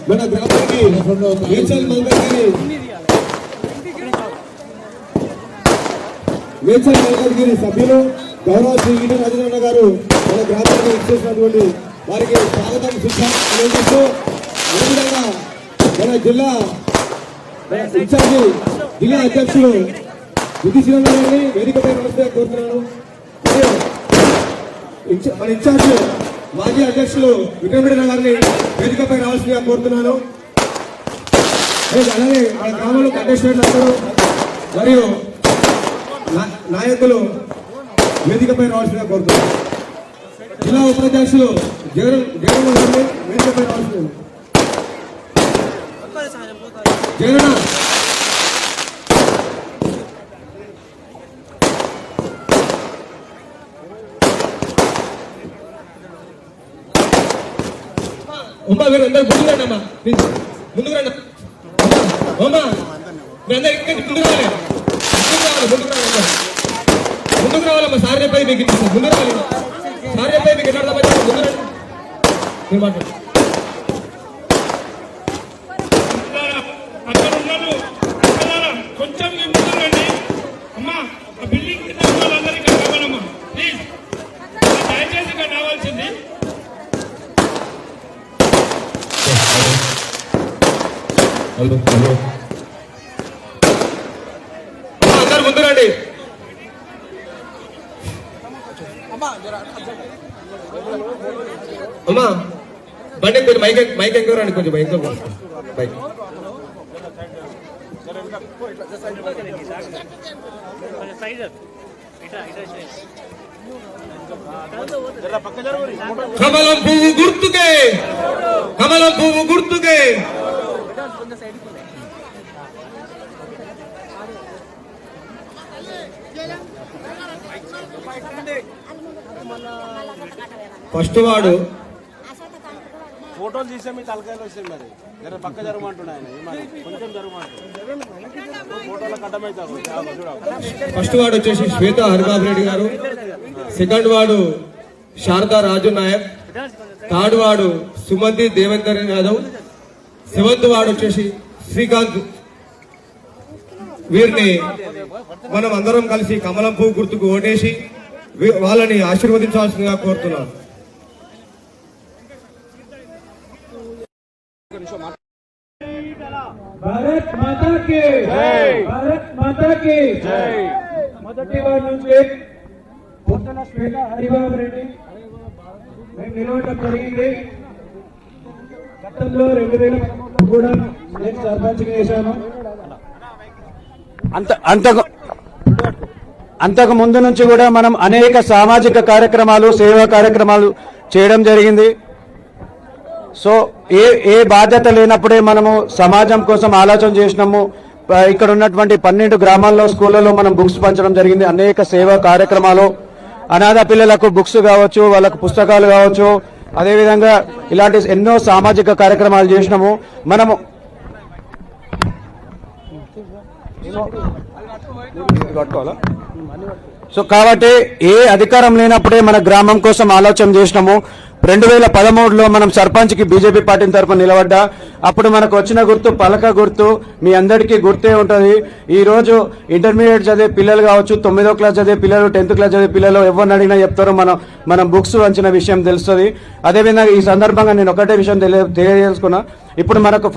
మన గ్రామానికి మేడ్చల్ మల్కాజ్గిరి సభ్యులు గౌరవ శ్రీ ఈటల రాజేంద్ర గారు మన గ్రామానికి ఇచ్చేసినటువంటి వారికి స్వాగతం శిక్షిస్తూ అదేవిధంగా మన జిల్లా ఇన్ఛార్జి జిల్లా అధ్యక్షులు బుద్ధిశీలం గారిని వేదికపై నమస్తే కోరుతున్నాను. మన ఇన్ఛార్జి మాజీ అధ్యక్షులు విక్రమరెడ్డి గారిని వేదికపై రావాల్సిందిగా కోరుతున్నాను. అలాగే మన గ్రామంలో కంటెస్టెంట్లు అందరూ మరియు నాయకులు వేదికపై రావాల్సిందిగా కోరుతున్నాను. జిల్లా ఉపాధ్యక్షులు జగన్ గారిని వేదికపై రావాల్సింది. జగన్ ఉమ్మా మీరు అందరు ముందుకు రండి అమ్మా, ముందుకు రండి అమ్మా, మీరు అందరు ఇక్కడ ముందుకు రావాలి, ముందుకు రావాలమ్మా. సార్ చెప్పేది మీకు ముందు రావాలి, సార్ చెప్పేది మీకు ఎట్లా ముందు రండి మీరు మాట్లాడు. కొంచెం ముందు రండి అమ్మా, బిల్డింగ్ అందరూ ఇక్కడ రావాలమ్మా ప్లీజ్, దయచేసి ఇక్కడ రావాల్సింది. అందరు ముందు రండి. అమ్మా బండి కొంచెం మైక్ ఎంకో రండి, కొంచెం మైక్ బైక్ కమలం పువ్వు గుర్తుకే, కమలం పువ్వు గుర్తుకే. ఫస్ట్ వాడు ఫోటోలు తీసే మీ తలకాయలు వస్తాయి, మరి జర పక్క జరగమంటున్నాయి, కొంచెం జరగమంటు ఫోటోలకు అడ్డమైతే. ఫస్ట్ వాడు వచ్చేసి శ్వేత హరిబాబు రెడ్డి గారు, సెకండ్ వాడు శారదా రాజు నాయక్, థర్డ్ వాడు సుమంతి దేవేందర్ యాదవ్, సెవెంత్ వాడు వచ్చేసి శ్రీకాంత్. వీరిని మనం అందరం కలిసి కమలం పువ్వు గుర్తుకు ఓటేసి వాళ్ళని ఆశీర్వదించాల్సిందిగా కోరుతున్నాను. భారత్ మాతా కి జై, భారత్ మాతా కి జై. మొదటి వారి నుంచి పొత్తన శ్వేత హరిబాబు రెడ్డి మేము నిలవడం జరిగింది. గతంలో 2013 కూడా నేను సర్పంచ్గా చేశాను. అంతకు ముందు నుంచి కూడా మనం అనేక సామాజిక కార్యక్రమాలు, సేవా కార్యక్రమాలు చేయడం జరిగింది. సో ఏ బాధ్యత లేనప్పుడే మనము సమాజం కోసం ఆలోచన చేసినాము. ఇక్కడ ఉన్నటువంటి 12 గ్రామాల్లో స్కూళ్ళలో మనం బుక్స్ పంచడం జరిగింది. అనేక సేవా కార్యక్రమాలు, అనాథ పిల్లలకు బుక్స్ కావచ్చు, వాళ్ళకు పుస్తకాలు కావచ్చు, అదేవిధంగా ఇలాంటి ఎన్నో సామాజిక కార్యక్రమాలు చేసినాము మనము. సో కాబట్టి ఏ అధికారం లేనప్పుడే మన గ్రామం కోసం ఆలోచన చేసినాము. 2013లో మనం సర్పంచ్కి బీజేపీ పార్టీ తరఫున నిలబడ్డా. అప్పుడు మనకు వచ్చిన గుర్తు పలక గుర్తు, మీ అందరికీ గుర్తే ఉంటుంది. ఈ రోజు ఇంటర్మీడియట్ చదివే పిల్లలు కావచ్చు, 9వ క్లాస్ చదివే పిల్లలు, 10th క్లాస్ చదివే పిల్లలు ఎవరిని అడిగినా చెప్తారు మనం బుక్స్ వంచిన విషయం తెలుస్తుంది. అదేవిధంగా ఈ సందర్భంగా నేను ఒకటే విషయం తెలియజేసుకున్నా. ఇప్పుడు మనకు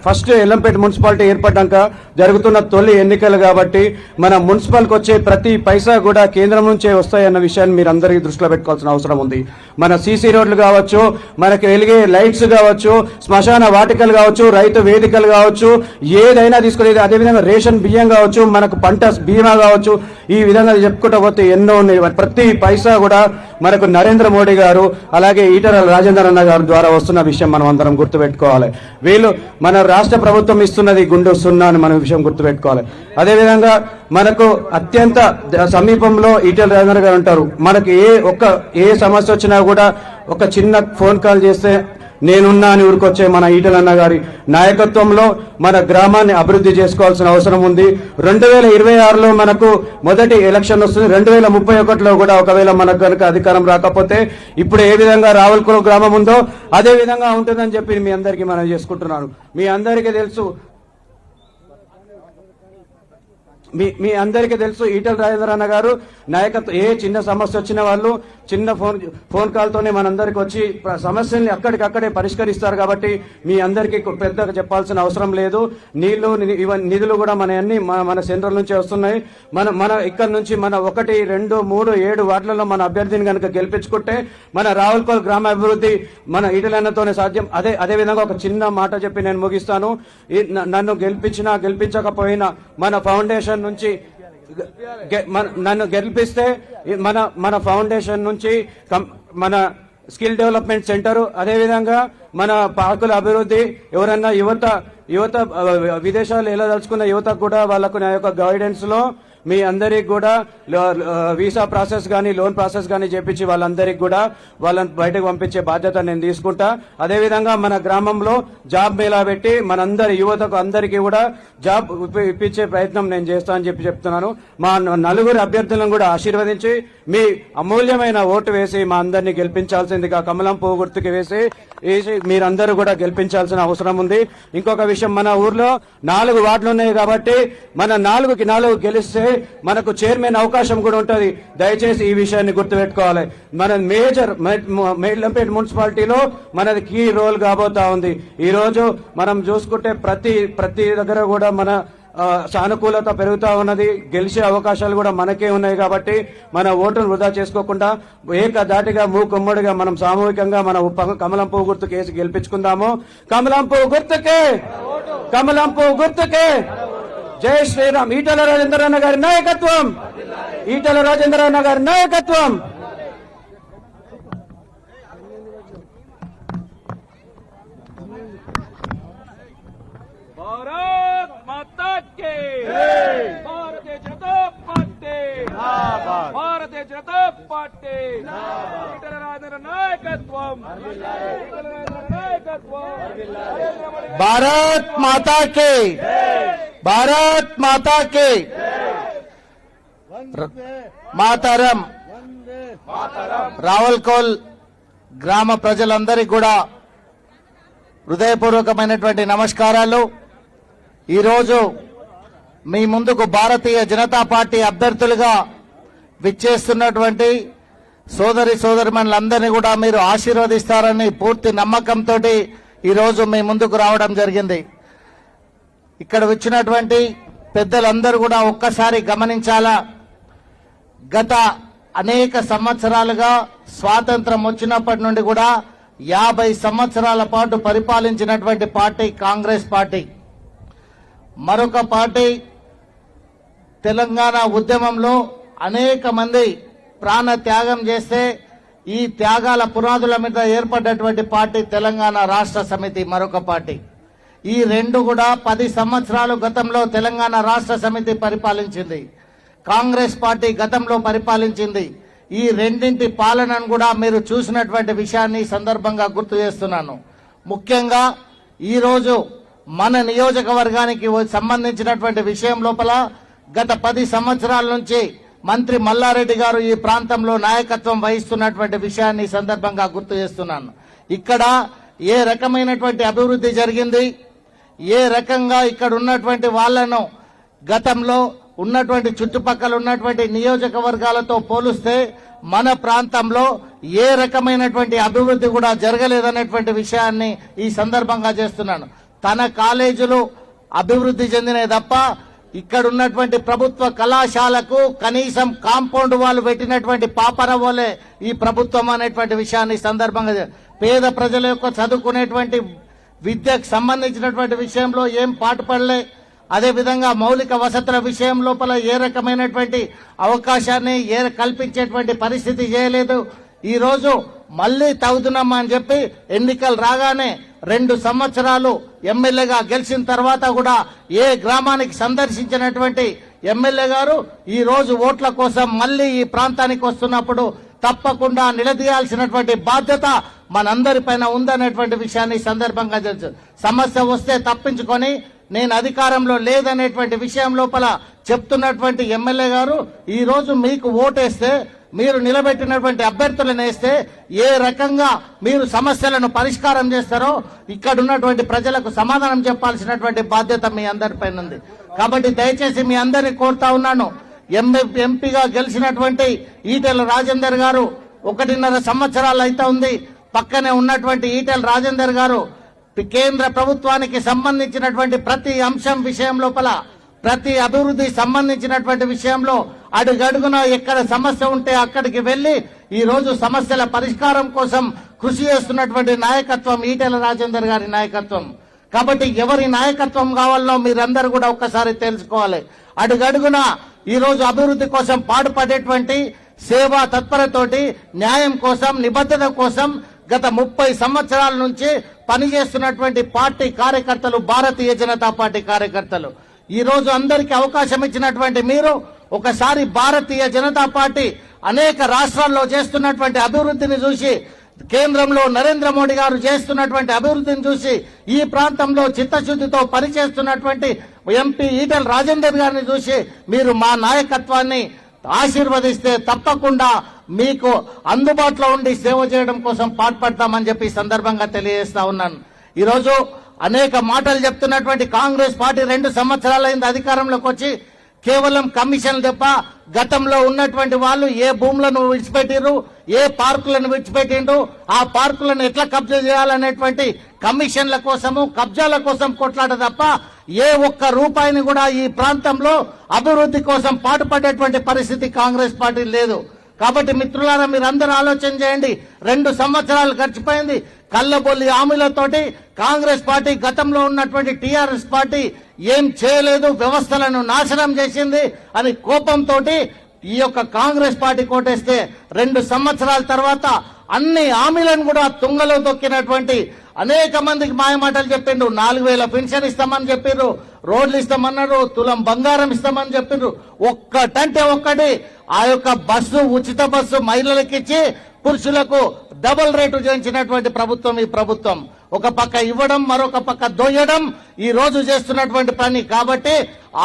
ఫస్ట్ ఎల్లంపేట మున్సిపాలిటీ ఏర్పడ్డాక జరుగుతున్న తొలి ఎన్నికలు కాబట్టి మన మున్సిపల్కి వచ్చే ప్రతి పైసా కూడా కేంద్రం నుంచే వస్తాయన్న విషయాన్ని మీరు అందరికీ దృష్టిలో పెట్టుకోవాల్సిన అవసరం ఉంది. మన సీసీ రోడ్లు కావచ్చు, మనకి వెలిగే లైట్స్ కావచ్చు, శ్మశాన వాటికలు కావచ్చు, రైతు వేదికలు కావచ్చు, ఏదైనా తీసుకునేది. అదేవిధంగా రేషన్ బియ్యం కావచ్చు, మనకు పంట బీమా కావచ్చు, ఈ విధంగా చెప్పుకుంటూ పోతే ఎన్నో ఉన్నాయి. ప్రతి పైసా కూడా మనకు నరేంద్ర మోడీ గారు అలాగే ఈటల రాజేందర్ అన్న గారు ద్వారా వస్తున్న విషయం మనం అందరం గుర్తుపెట్టుకోవాలి. వీళ్ళు మన రాష్ట్ర ప్రభుత్వం ఇస్తున్నది గుండు సున్నా అని మన విషయం గుర్తుపెట్టుకోవాలి. అదేవిధంగా మనకు అత్యంత సమీపంలో ఈటల రాజేందర్ గారు ఉంటారు. మనకి ఏ సమస్య వచ్చినా కూడా ఒక చిన్న ఫోన్ కాల్ చేస్తే నేనున్నా అని ఊరికొచ్చే మన ఈటలన్న గారి నాయకత్వంలో మన గ్రామాన్ని అభివృద్ధి చేసుకోవాల్సిన అవసరం ఉంది. 2026లో మనకు మొదటి ఎలక్షన్ వస్తుంది. 2031లో కూడా ఒకవేళ మనకు కనుక అధికారం రాకపోతే ఇప్పుడు ఏ విధంగా రావులకోల గ్రామం ఉందో అదే విధంగా ఉంటుందని చెప్పి మీ అందరికీ మనం చేసుకుంటున్నాను. మీ అందరికీ తెలుసు మీ అందరికీ తెలుసు ఈటల రాజేందర్ అన్న గారు నాయకత్వం ఏ చిన్న సమస్య వచ్చిన వాళ్ళు చిన్న ఫోన్ కాల్తోనే మనందరికి వచ్చి సమస్యల్ని అక్కడికక్కడే పరిష్కరిస్తారు. కాబట్టి మీ అందరికీ పెద్దగా చెప్పాల్సిన అవసరం లేదు. నీళ్లు నిధులు కూడా మన సెంట్రల్ నుంచే వస్తున్నాయి. మన ఇక్కడ నుంచి మన 1, 2, 3, 7 వార్డులలో మన అభ్యర్థిని కనుక గెలిపించుకుంటే మన రావులకోల్ గ్రామ అభివృద్ధి మన ఈటలన్నతోనే సాధ్యం. అదే విధంగా ఒక చిన్న మాట చెప్పి నేను ముగిస్తాను. నన్ను గెలిపించకపోయినా మన ఫౌండేషన్ నుంచి నన్ను గెలిపిస్తే మన ఫౌండేషన్ నుంచి మన స్కిల్ డెవలప్మెంట్ సెంటర్, అదేవిధంగా మన పార్కుల అభివృద్ధి, ఎవరన్నా యువత విదేశాలు వెళ్ళదలుచుకున్న యువతకు కూడా వాళ్ళకు నా యొక్క గైడెన్స్ లో మీ అందరికి కూడా వీసా ప్రాసెస్ కానీ లోన్ ప్రాసెస్ కానీ చేపించి వాళ్ళందరికీ కూడా వాళ్ళని బయటకు పంపించే బాధ్యత నేను తీసుకుంటా. అదేవిధంగా మన గ్రామంలో జాబ్ మేళా పెట్టి మనందరి యువతకు అందరికీ కూడా జాబ్ ఇప్పించే ప్రయత్నం నేను చేస్తా అని చెప్తున్నాను. మా 4 అభ్యర్థులను కూడా ఆశీర్వదించి మీ అమూల్యమైన ఓటు వేసి మా అందరినీ గెలిపించాల్సిందిగా కమలం పువ్వు గుర్తుకి వేసి మీరందరూ కూడా గెలిపించాల్సిన అవసరం ఉంది. ఇంకొక విషయం, మన ఊర్లో 4 వార్డులు ఉన్నాయి కాబట్టి మన 4కి 4 గెలిస్తే మనకు చైర్మన్ అవకాశం కూడా ఉంటుంది. దయచేసి ఈ విషయాన్ని గుర్తుపెట్టుకోవాలి. మన మేడ్లంపేట మున్సిపాలిటీలో మనది కీ రోల్ కాబోతా ఉంది. ఈ రోజు మనం చూసుకుంటే ప్రతి దగ్గర కూడా మన సానుకూలత పెరుగుతా ఉన్నది. గెలిచే అవకాశాలు కూడా మనకే ఉన్నాయి. కాబట్టి మన ఓటును వృధా చేసుకోకుండా ఏకధాటిగా మూకుమ్మడిగా మనం సామూహికంగా మన కమలం పువ్వు గుర్తుకు వేసి గెలిపించుకుందాము. కమలం పువ్వు గుర్తుకే, కమలం పువ్వు గుర్తుకే. జై శ్రీరామ్. ఈటల రాజేందర్ అన్న గారి నాయకత్వం, ఈటల రాజేందర్ అన్న గారి నాయకత్వం. భారత్ మాతా కి భారతీయ జనతా పార్టీ, భారతీయ జనతా పార్టీ, ఈటల రాజేందర్ నాయకత్వం, ఈటల రాజేందర్ నాయకత్వం. भारत माता के, भारत माता के మాతరం. రావులకోల్ గ్రామ ప్రజలందరికీ కూడా హృదయపూర్వకమైనటువంటి నమస్కారాలు. ఈరోజు మీ ముందుకు భారతీయ జనతా పార్టీ అభ్యర్థులుగా విచ్చేస్తున్నటువంటి సోదరిమణులందరినీ కూడా మీరు ఆశీర్వదిస్తారని పూర్తి నమ్మకంతో ఈరోజు మీ ముందుకు రావడం జరిగింది. ఇక్కడ వచ్చినటువంటి పెద్దలందరూ కూడా ఒక్కసారి గమనించాలా, గత అనేక సంవత్సరాలుగా స్వాతంత్రం వచ్చినప్పటి నుండి కూడా 50 సంవత్సరాల పాటు పరిపాలించినటువంటి పార్టీ కాంగ్రెస్ పార్టీ. మరొక పార్టీ తెలంగాణ ఉద్యమంలో అనేక మంది ప్రాణ త్యాగం చేస్తే ఈ త్యాగాల పునాదుల మీద ఏర్పడ్డటువంటి పార్టీ తెలంగాణ రాష్ట్ర సమితి మరొక పార్టీ. ఈ రెండు కూడా 10 సంవత్సరాలు గతంలో తెలంగాణ రాష్ట్ర సమితి పరిపాలించింది, కాంగ్రెస్ పార్టీ గతంలో పరిపాలించింది. ఈ రెండింటి పాలనను కూడా మీరు చూసినటువంటి విషయాన్ని సందర్భంగా గుర్తు చేస్తున్నాను. ముఖ్యంగా ఈరోజు మన నియోజకవర్గానికి సంబంధించినటువంటి విషయం లోపల గత 10 సంవత్సరాల నుంచి మంత్రి మల్లారెడ్డి గారు ఈ ప్రాంతంలో నాయకత్వం వహిస్తున్నటువంటి విషయాన్ని సందర్భంగా గుర్తు చేస్తున్నాను. ఇక్కడ ఏ రకమైనటువంటి అభివృద్ధి జరిగింది, ఏ రకంగా ఇక్కడ ఉన్నటువంటి వాళ్లను గతంలో ఉన్నటువంటి చుట్టుపక్కల ఉన్నటువంటి నియోజకవర్గాలతో పోలిస్తే మన ప్రాంతంలో ఏ రకమైనటువంటి అభివృద్ధి కూడా జరగలేదనేటువంటి విషయాన్ని ఈ సందర్భంగా చేస్తున్నాను. తన కాలేజీలు అభివృద్ధి చెందినే తప్ప ఇక్కడ ఉన్నటువంటి ప్రభుత్వ కళాశాలకు కనీసం కాంపౌండ్ వాళ్ళు పెట్టినటువంటి పాపరవోలే ఈ ప్రభుత్వం అనేటువంటి విషయాన్ని సందర్భంగా పేద ప్రజల యొక్క చదువుకునేటువంటి విద్యకు సంబంధించినటువంటి విషయంలో ఏం పాటుపడలే. అదేవిధంగా మౌలిక వసతుల విషయం లోపల ఏ రకమైనటువంటి అవకాశాన్ని కల్పించేటువంటి పరిస్థితి చేయలేదు. ఈ రోజు మళ్లీ తగుతున్నామా అని చెప్పి ఎన్నికలు రాగానే 2 సంవత్సరాలు ఎమ్మెల్యేగా గెలిచిన తర్వాత కూడా ఏ గ్రామానికి సందర్శించినటువంటి ఎమ్మెల్యే గారు ఈ రోజు ఓట్ల కోసం మళ్లీ ఈ ప్రాంతానికి వస్తున్నప్పుడు తప్పకుండా నిలదీయాల్సినటువంటి బాధ్యత మనందరిపైన ఉందనేటువంటి విషయాన్ని ఈ సందర్భంగా తెలుసు. సమస్య వస్తే తప్పించుకొని నేను అధికారంలో లేదనేటువంటి విషయం లోపల చెప్తున్నటువంటి ఎమ్మెల్యే గారు ఈ రోజు మీకు ఓటేస్తే, మీరు నిలబెట్టినటువంటి అభ్యర్థులను వేస్తే ఏ రకంగా మీరు సమస్యలను పరిష్కారం చేస్తారో ఇక్కడ ఉన్నటువంటి ప్రజలకు సమాధానం చెప్పాల్సినటువంటి బాధ్యత మీ అందరిపైన ఉంది. కాబట్టి దయచేసి మీ అందరినీ కోరుతా ఉన్నాను, ఎంపీగా గెలిచినటువంటి ఈటెల రాజేందర్ గారు 1.5 సంవత్సరాలు అయితే ఉంది. పక్కనే ఉన్నటువంటి ఈటెల రాజేందర్ గారు కేంద్ర ప్రభుత్వానికి సంబంధించినటువంటి ప్రతి అంశం విషయం లోపల, ప్రతి అభివృద్ధి సంబంధించినటువంటి విషయంలో అడుగడుగున ఎక్కడ సమస్య ఉంటే అక్కడికి వెళ్లి ఈ రోజు సమస్యల పరిష్కారం కోసం కృషి చేస్తున్నటువంటి నాయకత్వం ఈటెల రాజేందర్ గారి నాయకత్వం. కాబట్టి ఎవరి నాయకత్వం కావాలో మీరందరూ కూడా ఒక్కసారి తెలుసుకోవాలి. అడుగడుగున ఈ రోజు అభివృద్ధి కోసం పాటుపడేటువంటి సేవా తత్పరతోటి న్యాయం కోసం, నిబద్ధత కోసం గత 30 సంవత్సరాల నుంచి పనిచేస్తున్నటువంటి పార్టీ కార్యకర్తలు, భారతీయ జనతా పార్టీ కార్యకర్తలు. ఈ రోజు అందరికీ అవకాశం ఇచ్చినటువంటి మీరు ఒకసారి భారతీయ జనతా పార్టీ అనేక రాష్ట్రాల్లో చేస్తున్నటువంటి అభివృద్ధిని చూసి, కేంద్రంలో నరేంద్ర మోడీ గారు చేస్తున్నటువంటి అభివృద్ధిని చూసి, ఈ ప్రాంతంలో చిత్తశుద్ధితో పనిచేస్తున్నటువంటి ఎంపీ ఈటెల రాజేందర్ గారిని చూసి మీరు మా నాయకత్వాన్ని ఆశీర్వదిస్తే తప్పకుండా మీకు అందుబాటులో ఉండి సేవ చేయడం కోసం పాటుపడతామని చెప్పి ఈ సందర్భంగా తెలియజేస్తా ఉన్నాను. ఈరోజు అనేక మాటలు చెప్తున్నటువంటి కాంగ్రెస్ పార్టీ 2 సంవత్సరాలైంది అధికారంలోకి వచ్చి. కేవలం కమిషన్లు తప్ప గతంలో ఉన్నటువంటి వాళ్ళు ఏ భూములను విడిచిపెట్టిరు, ఏ పార్కులను విడిచిపెట్టిండ్రు, ఆ పార్కులను ఎట్లా కబ్జా చేయాలనేటువంటి కమిషన్ల కోసము, కబ్జాల కోసం కొట్లాట తప్ప ఏ ఒక్క రూపాయిని కూడా ఈ ప్రాంతంలో అభివృద్ధి కోసం పాటుపడేటువంటి పరిస్థితి కాంగ్రెస్ పార్టీ లేదు. కాబట్టి మిత్రులారా, మీరందరూ ఆలోచన చేయండి. 2 సంవత్సరాలు గడిచిపోయింది. కళ్ళబొల్లి హామీలతోటి కాంగ్రెస్ పార్టీ, గతంలో ఉన్నటువంటి టీఆర్ఎస్ పార్టీ ఏం చేయలేదు, వ్యవస్థలను నాశనం చేసింది అని కోపంతో ఈ యొక్క కాంగ్రెస్ పార్టీ కోటేస్తే 2 సంవత్సరాల తర్వాత అన్ని హామీలను కూడా తుంగలో తొక్కినటువంటి అనేక మందికి మాయమాటలు చెప్పిండ్రు. 4000 పెన్షన్ ఇస్తామని చెప్పిర్రు, రోడ్లు ఇస్తామన్నారు, తులం బంగారం ఇస్తామని చెప్పిర్రు. ఒక్కటంటే ఒక్కటి ఆ యొక్క బస్సు, ఉచిత బస్సు మహిళలకు ఇచ్చి పురుషులకు డబుల్ రేటు చేయించినటువంటి ప్రభుత్వం ఈ ప్రభుత్వం. ఒక పక్క ఇవ్వడం, మరొక పక్క దోయడం ఈ రోజు చేస్తున్నటువంటి పని. కాబట్టి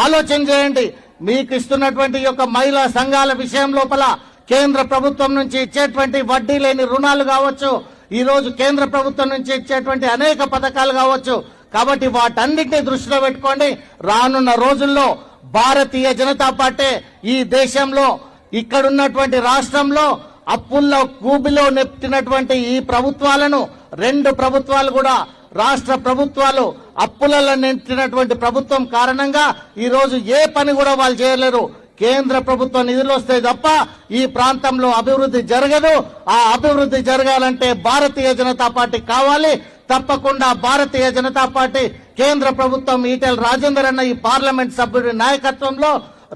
ఆలోచన చేయండి. మీకు ఇస్తున్నటువంటి యొక్క మహిళా సంఘాల విషయం లోపల కేంద్ర ప్రభుత్వం నుంచి ఇచ్చేటువంటి వడ్డీ లేని రుణాలు కావచ్చు, ఈ రోజు కేంద్ర ప్రభుత్వం నుంచి ఇచ్చేటువంటి అనేక పథకాలు కావచ్చు. కాబట్టి వాటన్నిటిని దృష్టిలో పెట్టుకోండి. రానున్న రోజుల్లో భారతీయ జనతా పార్టీ ఈ దేశంలో, ఇక్కడున్నటువంటి రాష్ట్రంలో అప్పుల్లో కూబిలో నెప్పినటువంటి ఈ ప్రభుత్వాలను, 2 ప్రభుత్వాలు కూడా రాష్ట్ర ప్రభుత్వాలు అప్పులలో నెట్టినటువంటి ప్రభుత్వం కారణంగా ఈ రోజు ఏ పని కూడా వాళ్ళు చేయలేరు. కేంద్ర ప్రభుత్వ నిధులు వస్తే తప్ప ఈ ప్రాంతంలో అభివృద్ధి జరగదు. ఆ అభివృద్ధి జరగాలంటే భారతీయ జనతా పార్టీ కావాలి. తప్పకుండా భారతీయ జనతా పార్టీ, కేంద్ర ప్రభుత్వం, ఈటెల రాజేందర్ అన్న ఈ పార్లమెంట్ సభ్యుడి నాయకత్వంలో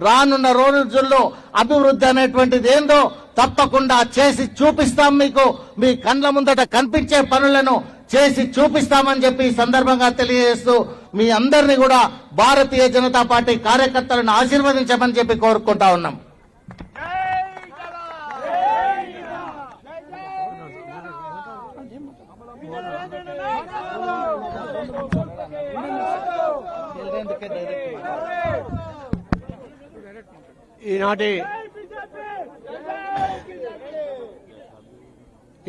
రానున్న రోజుల్లో అభివృద్ధి అనేటువంటిది ఏందో తప్పకుండా చేసి చూపిస్తాం. మీకు మీ కండ్ల ముందట కనిపించే పనులను చేసి చూపిస్తామని చెప్పి ఈ సందర్భంగా తెలియజేస్తూ మీ అందరినీ కూడా భారతీయ జనతా పార్టీ కార్యకర్తలను ఆశీర్వదించమని చెప్పి కోరుకుంటా ఉన్నాం.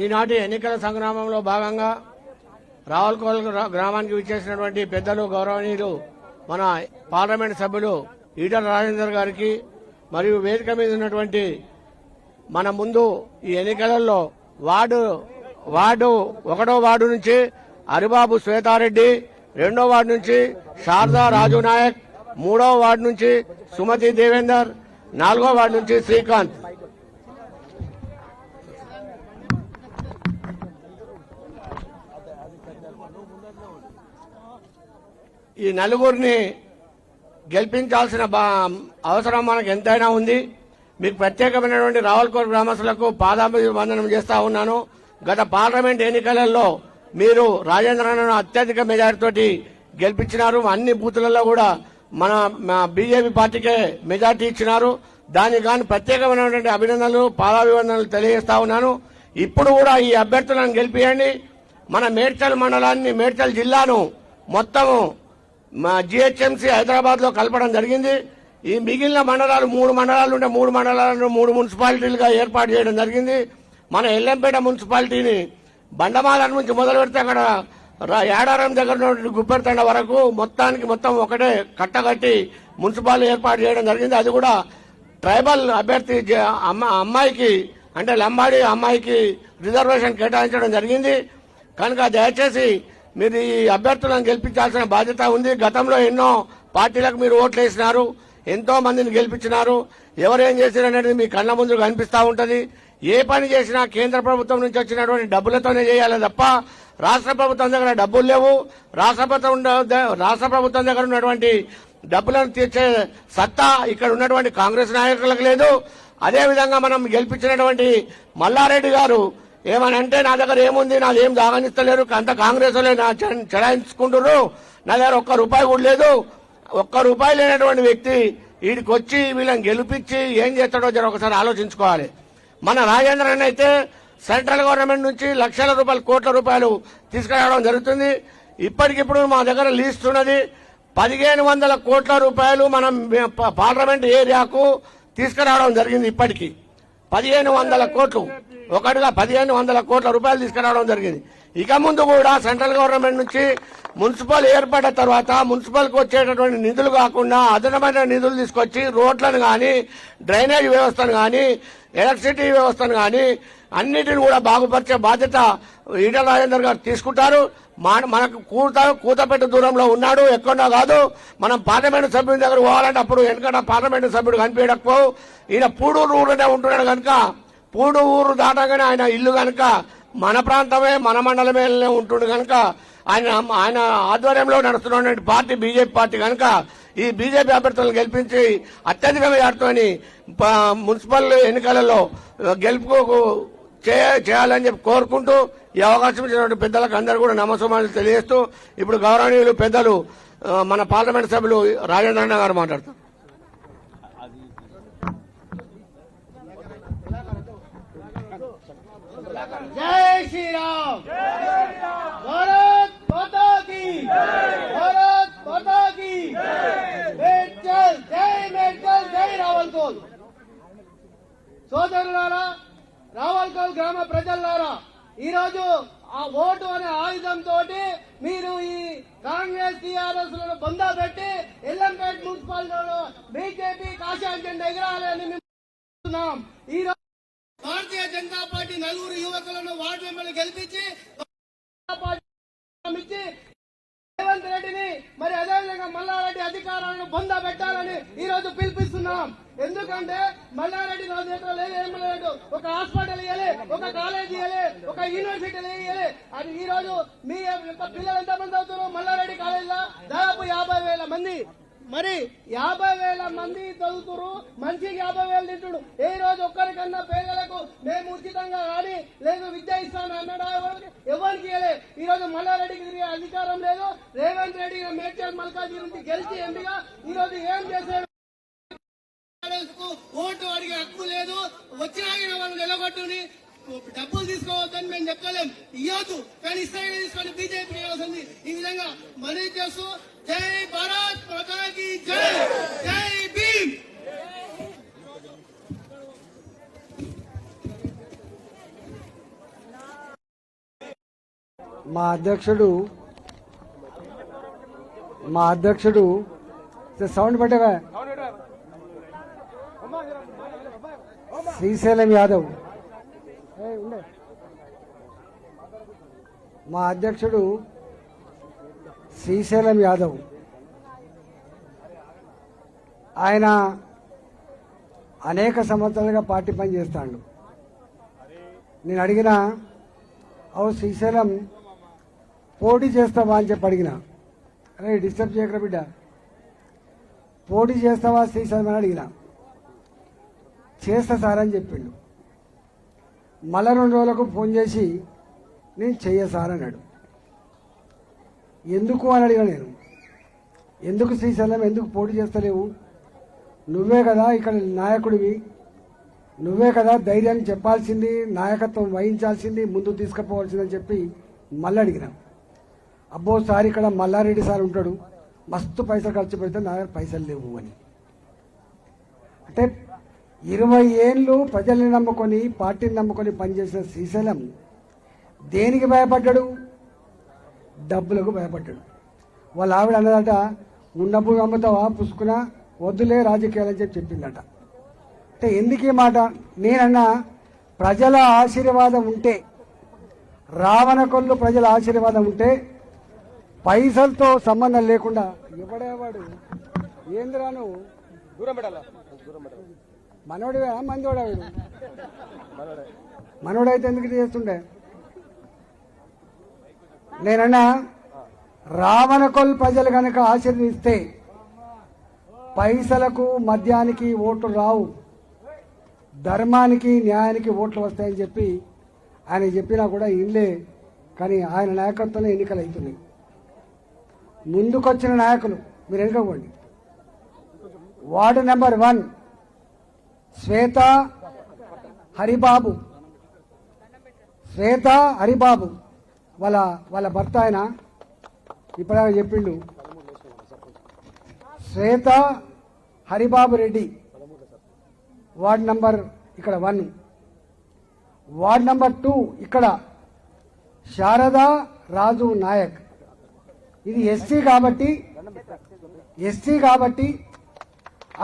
ఈనాటి ఎన్నికల సంగ్రామంలో భాగంగా రావులకోల్ గ్రామానికి విచ్చేసినటువంటి పెద్దలు, గౌరవనీయులు మన పార్లమెంట్ సభ్యులు ఈటెల రాజేందర్ గారికి, మరియు వేదిక మీద ఉన్నటువంటి మన ముందు ఈ ఎన్నికలలో వార్డు 1వ వార్డు నుంచి హరిబాబు శ్వేతారెడ్డి, 2వ వార్డు నుంచి శారదా రాజు నాయక్, 3వ వార్డు నుంచి సుమతి దేవేందర్, 4వ వార్డు నుంచి శ్రీకాంత్. ఈ నలుగురిని గెలిపించాల్సిన అవసరం మనకు ఎంతైనా ఉంది. మీకు ప్రత్యేకమైనటువంటి రావులకోట గ్రామస్తులకు పాదాభివందనం చేస్తా ఉన్నాను. గత పార్లమెంట్ ఎన్నికలలో మీరు రాజేంద్రను అత్యధిక మెజార్టీతోటి గెలిపించినారు. అన్ని బూతులలో కూడా మన బీజేపీ పార్టీకే మెజార్టీ ఇచ్చినారు. దానికి కానీ ప్రత్యేకమైనటువంటి అభినందనలు, పాదాభివందనలు తెలియజేస్తా ఉన్నాను. ఇప్పుడు కూడా ఈ అభ్యర్థులను గెలిపియండి. మన మేడ్చల్ మండలాన్ని, మేడ్చల్ జిల్లాను మొత్తము జిహెచ్ఎంసీ హైదరాబాద్ లో కలపడం జరిగింది. ఈ మిగిలిన మండలాలు 3 మండలాలు ఉంటే 3 మండలాలను 3 మున్సిపాలిటీలుగా ఏర్పాటు చేయడం జరిగింది. మన ఎల్లంపేట మున్సిపాలిటీని బండమాల నుంచి మొదలు పెడితే అక్కడ ఏడారం దగ్గర నుండి గుప్పెడతండ వరకు మొత్తం ఒకటే కట్టగట్టి మున్సిపాలిటీ ఏర్పాటు చేయడం జరిగింది. అది కూడా ట్రైబల్ అభ్యర్థి అమ్మాయికి అంటే లంబాడి అమ్మాయికి రిజర్వేషన్ కేటాయించడం జరిగింది. కనుక దయచేసి మీరు ఈ అభ్యర్థులను గెలిపించాల్సిన బాధ్యత ఉంది. గతంలో ఎన్నో పార్టీలకు మీరు ఓట్లు వేసినారు, ఎంతో మందిని గెలిపించినారు. ఎవరేం చేశారు అనేది మీ కళ్ళ ముందు కనిపిస్తూ ఉంటది. ఏ పని చేసినా కేంద్ర ప్రభుత్వం నుంచి వచ్చినటువంటి డబ్బులతోనే చేయాలి తప్ప రాష్ట్ర ప్రభుత్వం దగ్గర డబ్బులు లేవు. రాష్ట్ర ప్రభుత్వం దగ్గర ఉన్నటువంటి డబ్బులను తీర్చే సత్తా ఇక్కడ ఉన్నటువంటి కాంగ్రెస్ నాయకులకు లేదు. అదేవిధంగా మనం గెలిపించినటువంటి మల్లారెడ్డి గారు ఏమనంటే నా దగ్గర ఏముంది, నాదేం దాగనిస్తలేరు, అంత కాంగ్రెస్ వాళ్ళే చెడాయించుకుంటున్నారు, నా దగ్గర ₹1 కూడా లేదు. ₹1 లేనటువంటి వ్యక్తి వీడికి వచ్చి వీళ్ళని గెలిపించి ఏం చేస్తాడో జర ఒకసారి ఆలోచించుకోవాలి. మన రాజేంద్రన్ అయితే సెంట్రల్ గవర్నమెంట్ నుంచి లక్షల రూపాయలు, కోట్ల రూపాయలు తీసుకురావడం జరుగుతుంది. ఇప్పటికిప్పుడు మా దగ్గర లీస్ట్ ఉన్నది. 1500 కోట్ల రూపాయలు మనం పార్లమెంట్ ఏరియాకు తీసుకురావడం జరిగింది. ఇప్పటికి 1500 కోట్లు, ఒకటిగా 1500 కోట్ల రూపాయలు తీసుకురావడం జరిగింది. ఇక ముందు కూడా సెంట్రల్ గవర్నమెంట్ నుంచి మున్సిపల్ ఏర్పడిన తర్వాత మున్సిపల్కి వచ్చేటటువంటి నిధులు కాకుండా అదనమైన నిధులు తీసుకొచ్చి రోడ్లను కానీ, డ్రైనేజ్ వ్యవస్థను కానీ, ఎలక్ట్రిసిటీ వ్యవస్థను కానీ అన్నిటిని కూడా బాగుపరిచే బాధ్యత ఈటల రాజేందర్ గారు తీసుకుంటారు. మనకు కూతపెట్టు దూరంలో ఉన్నాడు, ఎక్కడో కాదు. మనం పార్లమెంటు సభ్యుని దగ్గర పోవాలంటే అప్పుడు వెనకట పార్లమెంటు సభ్యుడు కనిపించకపోవు. ఈయన పూడూరు ఊరునే ఉంటున్నాడు కనుక పూడు ఊరు దాటగానే ఆయన ఇల్లు కనుక మన ప్రాంతమే, మన మండలమే ఉంటుండు కనుక ఆయన ఆధ్వర్యంలో నడుస్తున్నటువంటి పార్టీ బీజేపీ పార్టీ కనుక ఈ బీజేపీ అభ్యర్థులను గెలిపించి అత్యధిక మెజార్టీతోని మున్సిపల్ ఎన్నికలలో గెలుపుకు చేయాలని చెప్పి కోరుకుంటూ ఈ అవకాశం ఇచ్చినటువంటి పెద్దలకు అందరూ కూడా నమస్కారాలు తెలియజేస్తూ ఇప్పుడు గౌరవనీయులు పెద్దలు మన పార్లమెంట్ సభ్యులు రాజేంద్రన్న గారు మాట్లాడతారు. జై శ్రీరామ్, భారత్ మాతా కీ, భారత్ మాతా కీ, మేడ్చల్ జై, మేడ్చల్ జై, రావల్కోల్. సోదరులారా, రావల్కోల్ గ్రామ ప్రజలారా, ఈరోజు ఆ ఓటు అనే ఆయుధంతో మీరు ఈ కాంగ్రెస్ టీఆర్ఎస్ లను బందా పెట్టి ఎల్లంపేట మున్సిపాలిటీలో బీజేపీ కాషాయ జెండా ఎగరాలని మేము ఈ రోజు భారతీయ జనతా పార్టీ 4 యువకులను వార్డు మెంబర్లు గెలిపించి రేవంత్ రెడ్డిని మరి అదేవిధంగా మల్లారెడ్డి అధికారాలను బందా పెట్టాలని ఈ రోజు పిలిపిస్తున్నాం. ఎందుకంటే మల్లారెడ్డి నా దగ్గర లేదు, ఏం లేదు. ఒక హాస్పిటల్ ఇవ్వాలి, ఒక కాలేజీ ఇవ్వాలి, ఒక యూనివర్సిటీ ఇవ్వాలి. అది ఈ రోజు మీ పిల్లలు ఎంతమంది అవుతారు మల్లారెడ్డి కాలేజీలో? దాదాపు 50,000 మంది. మరి 50,000 మంది చదువుతురు, మనిషికి 50,000 తింటుడు. ఏ రోజు ఒక్కరికన్నా పేదలకు మేము ఉచితంగా కానీ లేదు విద్య ఇస్తాను అన్నాడు ఎవరికి ఇవ్వలే. ఈ రోజు మల్లారెడ్డికి తిరిగే అధికారం లేదు. రేవంత్ రెడ్డి మేడ్చల్ మల్కాజ్గిరి నుంచి గెలిచి ఎంపీగా ఈ రోజు ఏం చేశాడు? ఓటు అడిగే హక్కు లేదు. వచ్చిన వాళ్ళు నిలబట్టుని డబ్బులు తీసుకోవద్దని మేము చెప్పలేం, ఇవ్వద్దు. కానీ ఇస్తాయని తీసుకొని బీజేపీ ఇవ్వాల్సింది. ఈ విధంగా మనవి చేస్తూ జై భారత్ మాతా కీ జై, జై భీమ్. మా అధ్యక్షుడు సౌండ్ పట్టేవా శ్రీశైలం యాదవ్, మా అధ్యక్షుడు శ్రీశైలం యాదవ్, ఆయన అనేక సంవత్సరాలుగా పార్టీ పని చేస్తాడు. నేను అడిగిన శ్రీశైలం పోటీ చేస్తావా అని చెప్పి అడిగిన. అరే డిస్టర్బ్ చేయకరా బిడ్డ, పోటీ చేస్తావా శ్రీశైలం అని అడిగిన. చేస్తా సార్ అని చెప్పిండు. మళ్ళా 2 రోజులకు ఫోన్ చేసి నేను చెయ్య సార్ అన్నాడు. ఎందుకు అని అడిగా నేను. ఎందుకు శ్రీశైలం ఎందుకు పోటీ చేస్తలేవు? నువ్వే కదా ఇక్కడ నాయకుడివి, నువ్వే కదా ధైర్యాన్ని చెప్పాల్సింది, నాయకత్వం వహించాల్సింది, ముందు తీసుకుపోవాల్సిందని చెప్పి మళ్ళీ అడిగిన. అబ్బో సార్ ఇక్కడ మల్లారెడ్డి సార్ ఉంటాడు, మస్తు పైసలు ఖర్చు పెడితే నా దగ్గర పైసలు లేవు అని. అంటే 20 ఏళ్ళు ప్రజల్ని నమ్ముకొని పార్టీని నమ్ముకొని పనిచేసిన శ్రీశైలం దేనికి భయపడ్డాడు? డబ్బులకు భయపడ్డాడు. వాళ్ళ ఆవిడ అన్నదట, ఉన్నప్పుడు అమ్ముతావా పుసుకున్నా, వద్దులే రాజకీయాలని చెప్పి చెప్పిందట. అంటే ఎందుకు ఈ మాట? నేనన్నా ప్రజల ఆశీర్వాదం ఉంటే, రావణ కొల్లు ప్రజల ఆశీర్వాదం ఉంటే పైసలతో సంబంధం లేకుండా ఎవడేవాడు ఏంద్రాను మనోడివే మందోడా వీడు మనోడైతే ఎందుకు చేస్తుండే? నేనన్నా రావణకొల్ ప్రజలు కనుక ఆశీర్వదిస్తే పైసలకు మద్యానికి ఓట్లు రావు, ధర్మానికి న్యాయానికి ఓట్లు వస్తాయని చెప్పి ఆయన చెప్పినా కూడా ఇల్లే. కానీ ఆయన నాయకత్వంలో ఎన్నికలు అవుతున్నాయి. ముందుకొచ్చిన నాయకులు మీరు వెనుకపోండి. వార్డు నెంబర్ 1 శ్వేత హరిబాబు, శ్వేత హరిబాబు వాళ్ళ భర్త ఆయన ఇప్పుడు చెప్పిండు. శ్వేత హరిబాబు రెడ్డి వార్డ్ నంబర్ ఇక్కడ 1. వార్డ్ నంబర్ 2 ఇక్కడ శారదా రాజు నాయక్. ఇది ఎస్సీ కాబట్టి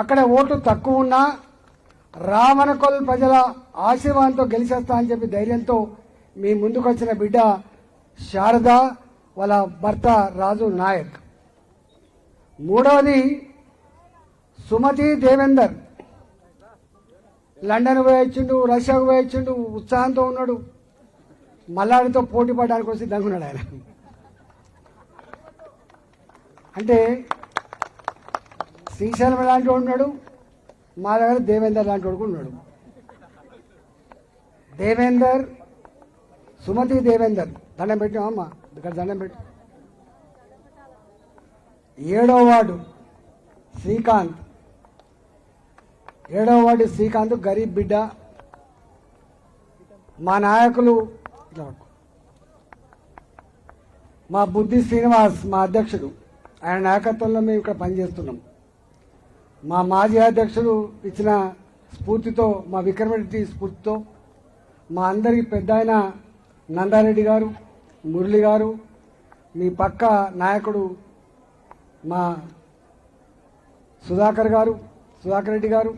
అక్కడ ఓటు తక్కువ ఉన్నా రావణకొల్ ప్రజల ఆశీర్వాదంతో గెలిచేస్తా అని చెప్పి ధైర్యంతో మీ ముందుకొచ్చిన బిడ్డ శారద, వాళ్ళ భర్త రాజు నాయక్. 3వది సుమతి దేవేందర్. లండన్ పోయొచ్చిండు, రష్యాకు పోయొచ్చిండు, ఉత్సాహంతో ఉన్నాడు. మల్లాడితో పోటీ పడడానికి వచ్చి దంగున్నాడు ఆయన. అంటే శ్రీశైలం లాంటి వాడు ఉన్నాడు, మా దగ్గర దేవేందర్ లాంటి వాడు ఉన్నాడు. దేవేందర్, సుమతి దేవేందర్ దండం పెట్టామమ్మా, ఇక్కడ దండం పెట్టి. 7వ వార్డు శ్రీకాంత్, 7వ వార్డు శ్రీకాంత్ గరీబ్ బిడ్డ. మా నాయకులు మా బుద్ధి శ్రీనివాస్ మా అధ్యక్షుడు, ఆయన నాయకత్వంలో మేము ఇక్కడ పనిచేస్తున్నాం. మా మాజీ అధ్యక్షుడు ఇచ్చిన స్ఫూర్తితో, మా విక్రమరెడ్డి స్ఫూర్తితో, మా అందరి పెద్ద ఆయన నందారెడ్డి గారు, మురళి గారు, మీ పక్క నాయకుడు మా సుధాకర్ రెడ్డి గారు,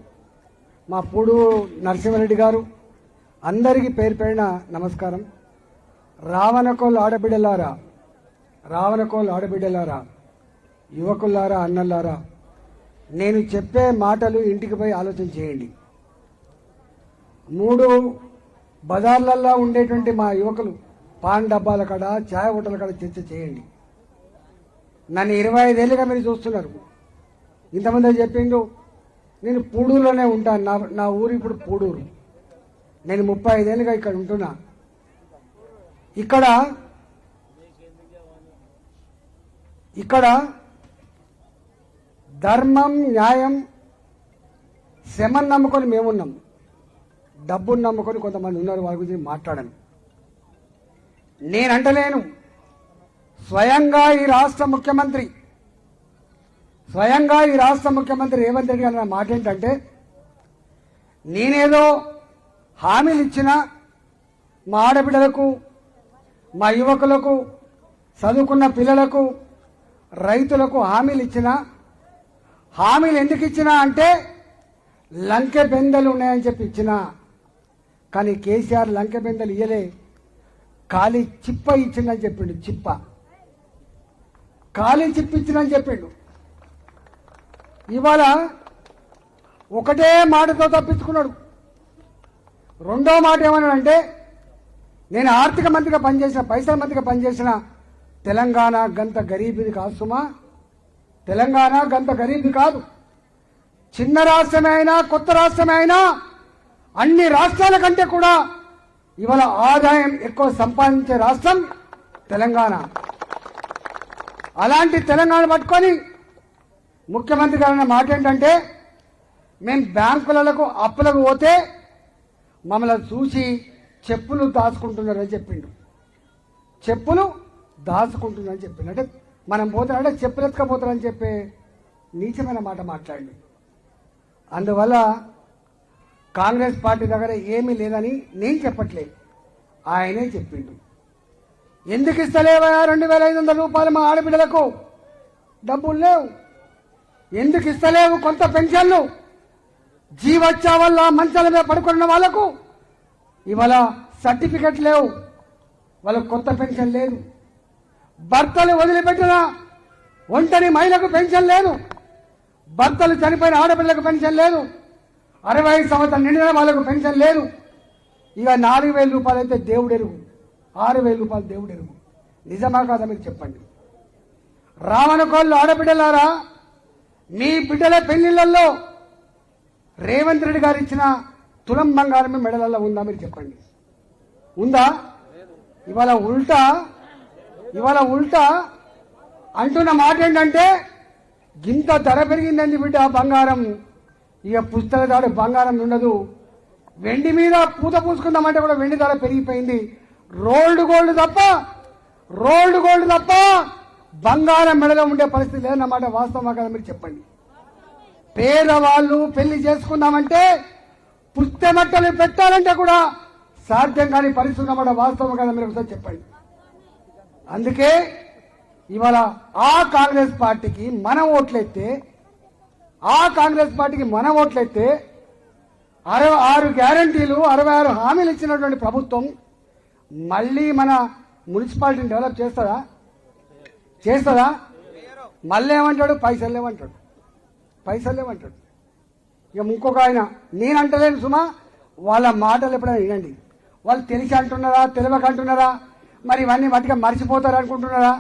మా పూడు నరసింహారెడ్డి గారు, అందరికీ పేరు పేరిన నమస్కారం. రావణకోల్ ఆడబిడ్డలారా, యువకులారా, అన్నలారా, నేను చెప్పే మాటలు ఇంటికి పోయి ఆలోచన చేయండి. 3 బజార్లల్లో ఉండేటువంటి మా యువకులు పాన్ డబ్బాల కాడ, ఛాయ్ హోటల్ కాడ చర్చ చేయండి. నన్ను 25 ఏళ్ళుగా మీరు చూస్తున్నారు. ఇంతమంది చెప్పిండు నేను పూడూరులోనే ఉంటాను, నా ఊరు ఇప్పుడు పూడూరు. నేను 35 ఏళ్ళుగా ఇక్కడ ఉంటున్నా. ఇక్కడ ధర్మం, న్యాయం, శ్రమను నమ్ముకొని మేమున్నాం. డబ్బును నమ్ముకొని కొంతమంది ఉన్నారు, వాళ్ళ గురించి మాట్లాడను. నేనంటలేను. స్వయంగా ఈ రాష్ట్ర ముఖ్యమంత్రి రేవంత్ రెడ్డి గారి మాట ఏంటంటే, నేనేదో హామీలు ఇచ్చిన మా ఆడబిడ్డలకు, మా యువకులకు, చదువుకున్న పిల్లలకు, రైతులకు హామీలు ఇచ్చిన. హామీలు ఎందుకు ఇచ్చినా అంటే లంకె బెందలు ఉన్నాయని చెప్పి ఇచ్చిన. కానీ కేసీఆర్ లంకె బెందలు ఇయ్యలే, ఖాళీ చిప్ప ఇచ్చిందని చెప్పిండు. ఖాళీ చిప్ప ఇచ్చిందని చెప్పిండు. ఇవాళ ఒకటే మాటతో తప్పించుకున్నాడు. రెండో మాట ఏమన్నాడంటే, నేను ఆర్థిక మంత్రిగా పనిచేసిన, పైసల మంత్రిగా పనిచేసిన తెలంగాణ గంత గరీబీది కాదు సుమా, తెలంగాణ గంత గరీబీ కాదు. చిన్న రాష్ట్రమే అయినా, కొత్త రాష్ట్రమే అయినా, అన్ని రాష్ట్రాల కంటే కూడా ఇవాళ ఆదాయం ఎక్కువ సంపాదించే రాష్ట్రం తెలంగాణ. అలాంటి తెలంగాణ పట్టుకొని ముఖ్యమంత్రి గారు అన్న మాట ఏంటంటే, మేము బ్యాంకులకు అప్పులకు పోతే మమ్మల్ని చూసి చెప్పులు దాచుకుంటున్నారని చెప్పిండు. చెప్పులు దాచుకుంటున్నారని చెప్పిండు. అంటే మనం పోతారంటే చెప్పులు ఎత్తుకపోతారని చెప్పే నీచమైన మాట మాట్లాడి, అందువల్ల కాంగ్రెస్ పార్టీ దగ్గర ఏమీ లేదని నేను చెప్పట్లేదు, ఆయనే చెప్పిండు. ఎందుకు ఇస్తలేవా 2,500 రూపాయలు మా ఆడబిడ్డలకు? డబ్బులు లేవు. ఎందుకు ఇస్తలేవు కొంత పెన్షన్లు? జీవచ్చా వల్ల మంచాల మీద పడుకున్న వాళ్ళకు ఇవాళ సర్టిఫికెట్ లేవు, వాళ్ళకు కొత్త పెన్షన్ లేదు. భర్తలు వదిలిపెట్టిన ఒంటరి మహిళకు పెన్షన్ లేదు. భర్తలు చనిపోయిన ఆడపిల్లలకు పెన్షన్ లేదు. 65 సంవత్సరాలు నిండిన వాళ్ళకు పెన్షన్ లేదు. ఇక 4,000 రూపాయలు అయితే దేవుడెరుగు, 6,000 రూపాయలు దేవుడెరుగు. నిజమా కాదా మీరు చెప్పండి. రావణకోళ్ళు ఆడబిడ్డలారా, మీ బిడ్డల పెళ్లిళ్లలో రేవంత్ రెడ్డి గారు ఇచ్చిన తులం బంగారం మెడలలో ఉందా మీరు చెప్పండి? ఉందా? ఇవాళ ఉల్టా అంటున్న మాట ఏంటంటే గింత ధర పెరిగిందండి బిడ్డ బంగారం, ఇక పుస్తక ధర బంగారం ఉండదు, వెండి మీద పూత పూసుకుందామంటే కూడా వెండి ధర పెరిగిపోయింది. రోల్డ్ గోల్డ్ తప్ప బంగారం మెడలో ఉండే పరిస్థితి లేదన్నమాట. వాస్తవమా కదా మీరు చెప్పండి. పేదవాళ్ళు పెళ్లి చేసుకుందామంటే పుస్తమట్టలు పెట్టాలంటే కూడా సాధ్యం కాని పరిస్థితి ఉన్నమాట. వాస్తవం కదా మీరు ఒకసారి చెప్పండి. అందుకే ఇవాళ ఆ కాంగ్రెస్ పార్టీకి మనం ఓట్లయితే 66 గ్యారంటీలు 66 హామీలు ఇచ్చినటువంటి ప్రభుత్వం మళ్ళీ మన మున్సిపాలిటీని డెవలప్ చేస్తుందా? మళ్ళీ ఏమంటాడు? పైసలు లేవంటాడు. ఇక ఇంకొక ఆయన, నేను అంటలేను సుమా, వాళ్ళ మాటలు ఎప్పుడైనా వినండి. వాళ్ళు తెలిసి అంటున్నారా తెలియక అంటున్నారా, మరి ఇవన్నీ మట్టిగా మర్చిపోతారు అనుకుంటున్నారా?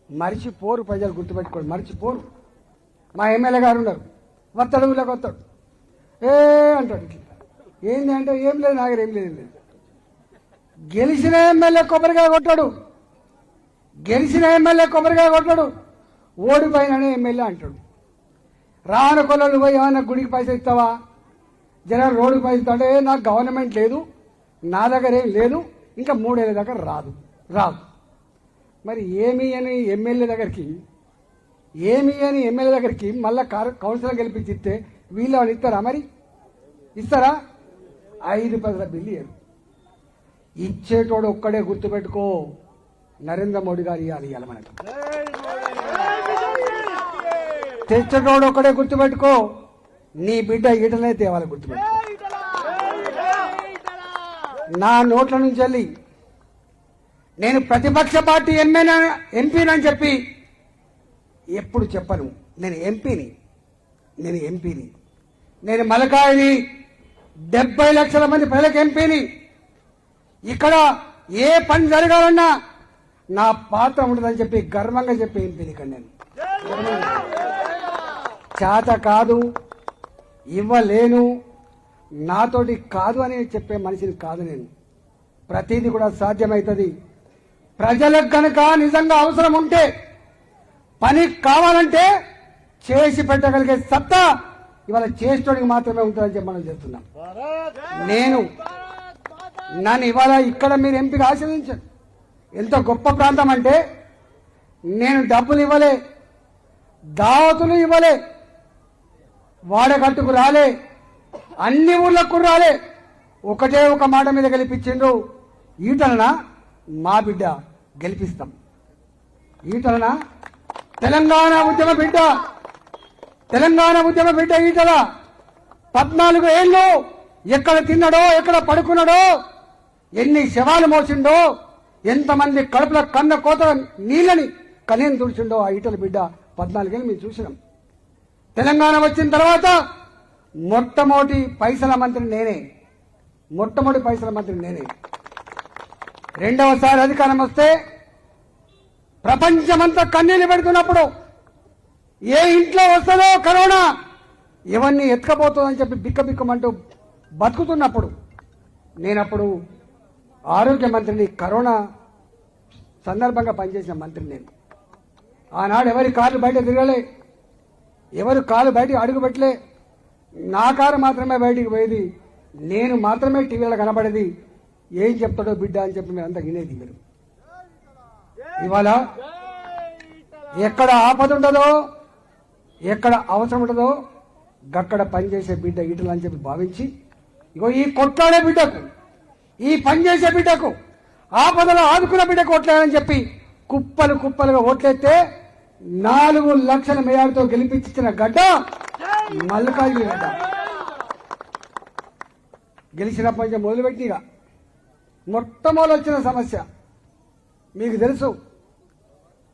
మర్చిపోరు, ప్రజలు గుర్తుపెట్టుకోండి, మర్చిపోరు. మా ఎమ్మెల్యే గారు ఉన్నారు, వస్తాడు ఊళ్ళోకి వస్తాడు, అంటాడు ఇట్లా. ఏంది అంటే ఏం లేదు నాగర్, ఏం లేదు. గెలిచిన ఎమ్మెల్యే కొబ్బరికాయ కొట్టాడు, ఓడిపోయిననే ఎమ్మెల్యే అంటాడు. రాన కొల్లలు పోయి ఏమన్నా గుడికి పైసలు ఇస్తావా, జనం రోడ్డుకి పైసలు అంటే నాకు గవర్నమెంట్ లేదు, నా దగ్గర ఏం లేదు, ఇంకా 3 ఏళ్ళ దగ్గర రాదు. మరి ఏమి అని ఎమ్మెల్యే దగ్గరికి మళ్ళా కౌన్సిలర్ గెలిపించిస్తే వీళ్ళు అని ఇస్తారా? మరి ఇస్తారా? 5 పైసల బిల్లు ఇయ్యరు. ఇచ్చేటోడు ఒక్కడే, గుర్తుపెట్టుకో, నరేంద్ర మోడీ గారు ఇవ్వాలి మనకు. తెచ్చేటోడు ఒక్కడే, గుర్తుపెట్టుకో, నీ బిడ్డ ఈటలనే తేవాలి, గుర్తుపెట్టుకో. నా నోట్ల నుంచి వెళ్ళి నేను ప్రతిపక్ష పార్టీ ఎంపీనని చెప్పి ఎప్పుడు చెప్పను. నేను ఎంపీని, నేను మలకాయని, 70 లక్షల మంది ప్రజలకు ఎంపీని. ఇక్కడ ఏ పని జరగాలన్నా నా పాత్ర ఉంటుందని చెప్పి గర్వంగా చెప్పి ఎంపీని. ఇక్కడ నేను చేత కాదు, ఇవ్వలేను, నాతోటి కాదు అని చెప్పే మనిషిని కాదు నేను. ప్రతిదీ కూడా సాధ్యమవుతుంది. ప్రజలకు కనుక నిజంగా అవసరం ఉంటే, పని కావాలంటే చేసి పెట్టగలిగే సత్తా ఇవాళ చేసేటోడికి మాత్రమే ఉంటుందని చెప్పి మనం చేస్తున్నాం. నన్ను ఇవాళ ఇక్కడ మీరు ఎంపీగా ఆశీర్వదించారు. ఎంత గొప్ప ప్రాంతం అంటే, నేను డబ్బులు ఇవ్వలే, దావతులు ఇవ్వలే, వాడగట్టుకు రాలే, అన్ని ఊర్లకు రాలే, ఒకటే ఒక మాట మీద గెలిపించిండ్రు. ఈటలనా మా బిడ్డ, గెలిపిస్తాం. ఈటలనా తెలంగాణ ఉద్యమ బిడ్డ ఈటల 14 ఏళ్ళు ఎక్కడ తిన్నాడో, ఎక్కడ పడుకున్నాడో, ఎన్ని శవాలు మోసిండో, ఎంతమంది కడుపుల కన్న కోత నీళ్ళని కనీని తుడిచిండో ఆ ఈటల బిడ్డ 14 ఏళ్ళు మేము చూసినాం. తెలంగాణ వచ్చిన తర్వాత మొట్టమొదటి పైసల మంత్రి నేనే. రెండవసారి అధికారం వస్తే ప్రపంచమంతా కన్నీళ్లు పెడుతున్నప్పుడు, ఏ ఇంట్లో వస్తుందో కరోనా, ఎవరిని ఎత్తుకపోతుందని చెప్పి బిక్కమంటూ బతుకుతున్నప్పుడు, నేనప్పుడు ఆరోగ్య మంత్రిని, కరోనా సందర్భంగా పనిచేసిన మంత్రి నేను. ఆనాడు ఎవరి కార్లు బయట తిరగలే, ఎవరు కాలు బయటికి అడుగు పెట్టలే, నా కారు మాత్రమే బయటికి పోయేది. నేను మాత్రమే టీవీలో కనబడేది ఏం చెప్తాడో బిడ్డ అని చెప్పి మీరు అంతా వినేది మీరు. ఇవాళ ఎక్కడ ఆపద ఉండదో, ఎక్కడ అవసరం ఉండదో గక్కడ పనిచేసే బిడ్డ ఈటలు అని చెప్పి భావించి, ఇగో ఈ కొట్లాడే బిడ్డకు, ఈ పనిచేసే బిడ్డకు, ఆపదలో ఆదుకున్న బిడ్డకు ఓట్లేదని చెప్పి కుప్పలు కుప్పలుగా ఓట్లెత్తే 4 లక్షల మేయాలతో గెలిపించిన గడ్డ మల్లికార్జున గడ్డ. గెలిచినప్పటి నుంచి మొదలుపెట్టిగా మొట్టమొదలు వచ్చిన సమస్య మీకు తెలుసు.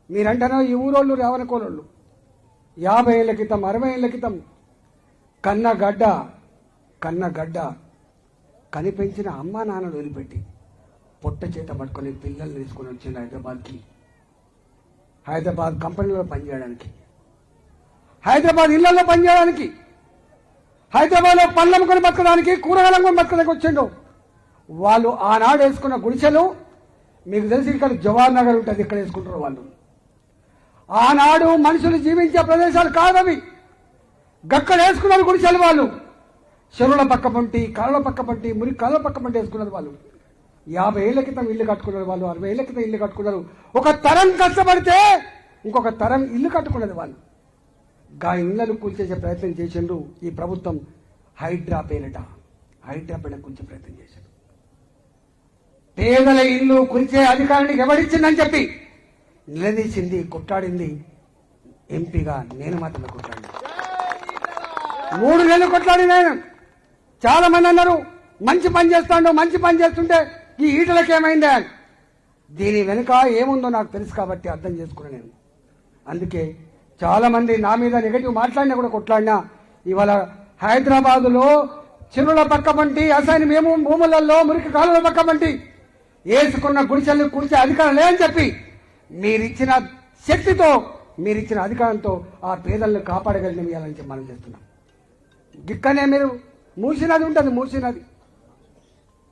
మీరంటేనో ఈ ఊరోళ్ళు రావణకోళ్ళు 50 ఏళ్ల క్రితం 60 ఏళ్ల క్రితం కన్నగడ్డ కనిపెంచిన అమ్మా నాన్నలు వదిలిపెట్టి పొట్ట చేత పట్టుకొని పిల్లల్ని తీసుకొని వచ్చింది హైదరాబాద్ కంపెనీలో పనిచేయడానికి, హైదరాబాద్ ఇళ్లలో పనిచేయడానికి, హైదరాబాద్లో పళ్ళమ్ముకొని బతకడానికి, కూరగాయలు బతకడానికి వచ్చిండు. వాళ్ళు ఆనాడు వేసుకున్న గుడిసెలు మీకు తెలిసి ఇక్కడ జవహర్ నగర్ ఉంటుంది, ఇక్కడ వేసుకుంటారు వాళ్ళు. ఆనాడు మనుషులు జీవించే ప్రదేశాలు కాదవి, గక్కడ వేసుకున్నారు గుడిసెలు వాళ్ళు. చెరువుల పక్క పంటి, కాళ్ళ పక్క పంటి, మురికి కాళ్ళ పక్క పంటి వేసుకున్నారు వాళ్ళు. 50 ఏళ్ల క్రితం ఇల్లు కట్టుకున్నారు వాళ్ళు, 60 ఏళ్ల క్రితం ఇల్లు కట్టుకున్నారు. ఒక తరం కష్టపడితే ఇంకొక తరం ఇల్లు కట్టుకున్నది వాళ్ళు. గా ఇళ్లను కూల్చేసే ప్రయత్నం చేసిండ్రు ఈ ప్రభుత్వం. హైడ్రా పేరిట కూల్చే ప్రయత్నం చేశారు. పేదల ఇల్లు కూల్చే అధికారానికి ఎవరిచ్చిందని చెప్పి నిలదీసింది, కొట్లాడింది ఎంపీగా నేను మాత్రమే కొట్లాడి. 3 నెలలు కొట్లాడి నేను. చాలా మంది అన్నారు మంచి పని చేస్తుంటే ఈ ఈటలకు ఏమైందే అని. దీని వెనుక ఏముందో నాకు తెలుసు కాబట్టి అర్థం చేసుకున్నాను నేను. అందుకే చాలా మంది నా మీద నెగటివ్ మాట్లాడినా కూడా కొట్లాడినా. ఇవాళ హైదరాబాదులో చెరువుల పక్క పంటి, అసైన్ మేము భూములలో మురికి కాలువల పక్క పంటి వేసుకున్న గుడిసెలు కూర్చే అధికారం లేదని చెప్పి మీరిచ్చిన శక్తితో, మీరిచ్చిన అధికారంతో ఆ పేదలను కాపాడగలిగిన ఇవ్వాలని చెప్పి మనం చేస్తున్నాం. ఇక్కడనే మీరు మూసినది ఉంటుంది,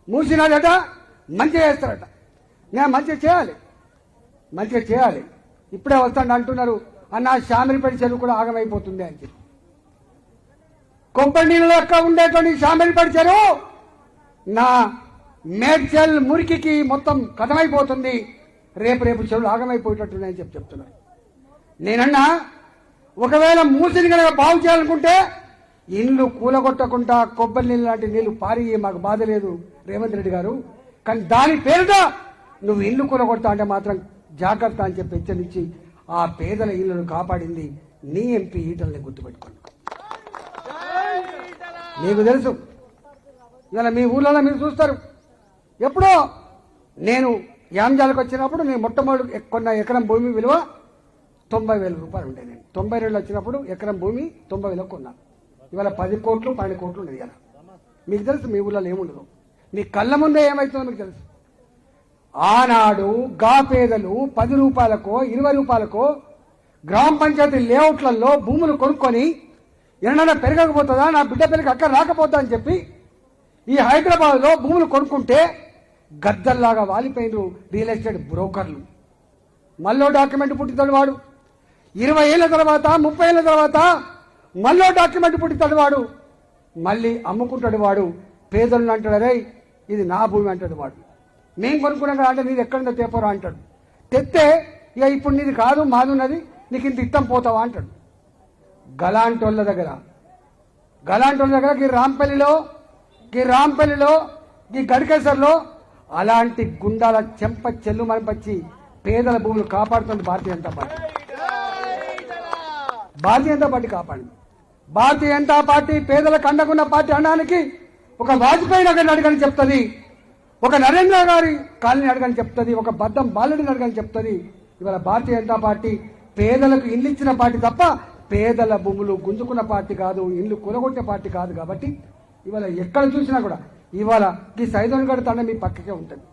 మూసినది అట మంచిగా చేస్తారట. నేను మంచిగా చేయాలి. ఇప్పుడే వస్తాను అంటున్నారు అన్న, శామిరిపేట చెరువు కూడా ఆగమైపోతుంది అని చెప్పి. కొబ్బరి నీళ్ళ లెక్క ఉండేటువంటి శామిరిపేట చెరువు నా మేడ్చల్ మురికికి మొత్తం కథమైపోతుంది. రేపు చెరువులు ఆగమైపోయేటట్టున్నాయని చెప్తున్నారు. నేనన్నా ఒకవేళ మూసిని కనుక బాగు చేయాలనుకుంటే ఇల్లు కూలగొట్టకుండా కొబ్బరి నీళ్ళు లాంటి నీళ్లు పారి మాకు బాధ లేదు రేవంత్ రెడ్డి గారు. కానీ దాని పేరుట నువ్వు ఇల్లు కూలగొడతా అంటే మాత్రం జాగ్రత్త అని చెప్పి హెచ్చరించి ఆ పేదల ఇళ్లను కాపాడింది నీ ఎంపీ ఈటల్ని గుర్తుపెట్టుకోండి. మీకు తెలుసు, ఇలా మీ ఊళ్ళలో మీరు చూస్తారు. ఎప్పుడో నేను యాంజాలకు వచ్చినప్పుడు నేను మొట్టమొదటి కొన్న ఎకరం భూమి విలువ 90,000 రూపాయలు ఉండే. నేను 92 వచ్చినప్పుడు ఎకరం భూమి 90,000 కొన్నా. ఇవాళ 10 కోట్లు 12 కోట్లు ఉండేది. ఇలా మీకు తెలుసు మీ ఊళ్ళలో ఏముండదు. మీ కళ్ళ ముందే ఏమవుతుందో మీకు తెలుసు. ఆనాడు గా పేదలు 10 రూపాయలకో 20 రూపాయలకో గ్రామ పంచాయతీ లేఅవుట్లలో భూములు కొనుక్కొని ఎన్నైనా పెరగకపోతుందా, నా బిడ్డ పెరిగి అక్కడ రాకపోతా అని చెప్పి ఈ హైదరాబాద్లో భూములు కొనుక్కుంటే గద్దల్లాగా వాలిపోయిన రియల్ ఎస్టేట్ బ్రోకర్లు. మళ్ళీ డాక్యుమెంట్ పుట్టితాడు వాడు. 20 ఏళ్ల తర్వాత 30 ఏళ్ల తర్వాత మళ్ళీ డాక్యుమెంట్ పుట్టితాడు వాడు. మళ్ళీ అమ్ముకుంటాడు వాడు. పేదలను అంటాడు, అరే ఇది నా భూమి అంటాడు వాడు. మేము కొనుక్కున్నాం కదా అంటే నీది ఎక్కడుందో తేపరా అంటాడు. తెస్తే ఇక ఇప్పుడు నీది కాదు మాదున్నది, నీకు ఇంత ఇట్టం పోతావా అంటాడు. గలాంటోళ్ళ దగ్గర ఈ రాంపల్లిలో ఈ గడికేశ్వర్లో అలాంటి గుండాల చెంప చెల్లు మనిపచ్చి పేదల భూములు కాపాడుతుంది భారతీయ జనతా పార్టీ. కాపాడింది. భారతీయ జనతా పార్టీ పేదలకు అండగున్న పార్టీ అనడానికి ఒక వాజ్పేయి నగర్ని అడగని చెప్తుంది, ఒక నరేంద్ర గారి కాలనీ అడగని చెప్తుంది, ఒక బద్దం బాలుడిని అడగని చెప్తుంది. ఇవాళ భారతీయ జనతా పార్టీ పేదలకు ఇల్లు ఇచ్చిన పార్టీ తప్ప పేదల భూములు గుంజుకున్న పార్టీ కాదు, ఇల్లు కూలగొట్టే పార్టీ కాదు. కాబట్టి ఇవాళ ఎక్కడ చూసినా కూడా ఇవాళ ఈ సైదోన్గఢ్ తండ మీ పక్కకే ఉంటుంది.